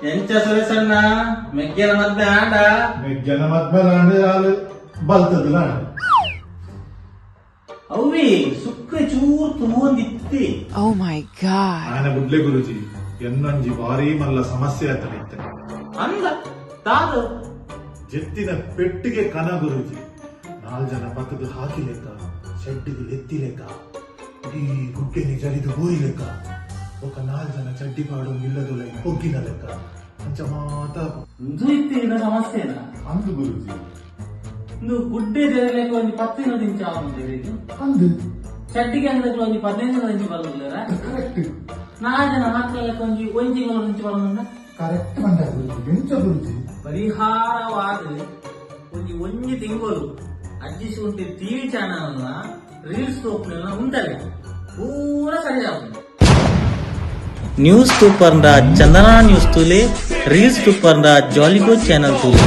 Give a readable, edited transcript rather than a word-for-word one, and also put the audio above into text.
ಎಂಚ ಸುರೇಶಣ್ಣ ಮೆಗ್ಗೆನ ಮದ್ವೆ ಆಂಡ ಮೆಗ್ಗೆನ ಮದ್ಮೇಲೆ ಆಳು ಬಲ್ತದಿಲ್ಲ ಅವಿ ಸುಕ್ರೆ ಚೂರ್ ತೂಂದಿತ್ತಿ. Oh my god. ಆಯನ ಬುಡ್ಲೆ ಗುರುಜಿ ಎನ್ನೊಂಜಿ ಭಾರಿ ಮಲ್ಲ ಸಮಸ್ಯೆ ಆತನ ಇತ್ತೆ ಅಂದ ತಾದು ಜೆತ್ತಿನ ಪೆಟ್ಟಿಗೆ ಕನ ಗುರುಜಿ 4 ಜನ ಪಕ್ಕದ ಹಾಕಿಲೆಕ್ಕ ಶೆಡ್ಡಿಗೆ ಎತ್ತಿಲೆಕ್ಕ ಈ ಗುಡ್ಡೆನಿ ಜರಿದು ಹೋಯ್ಲೆಕ್ಕ ఒక 4 ಜನ ಚಡ್ಡಿ ಪಾಡು ನಿಲ್ಲದುಲ ಹೊಗ್ಗಿನ ಲೆಕ್ಕ ಅಂಚ ಮಾತ ಇದು ಇತ್ತಿನ ಸಮಸ್ಯೆನ ಅಂದು ಗುರುಜಿ ಇಂದು ಗುಡ್ಡೆ ತೆರಲೆಕ್ಕ ಒಂದು 10 ದಿನ ದಿಂಚ ಆವಂತಿದೆ ಅಂದು ಚಡ್ಡಿಗೆ ಅಂಗಡಕ್ಕೆ ಒಂದು 15 ದಿನ ಬರಲಿಲ್ಲ ಕರೆಕ್ಟ್ 4 ಜನ ಹಾಕಲಕ್ಕೆ ಒಂದು 1 ತಿಂಗಳ నుంచి ಬರಲಿಲ್ಲ ಕರೆಕ್ಟ್ ಬಂದ ಗುರುಜಿ ಎಂಚ ಗುರುಜಿ ಪರಿಹಾರವಾದ ಒಂದು ತಿಂಗಳು ಅಜ್ಜಿಸಿ ಉಂಟು ಟಿವಿ ಚಾನಲ್ ರೀಲ್ಸ್ ತೋಪನೆಲ್ಲ ಉಂಟಲ್ಲ ಪೂರ ಸರಿ ಆಗುದು. न्यूज पेपर चंदना न्यूज तुले रील्स पेपर जॉलीगो चैनल तुले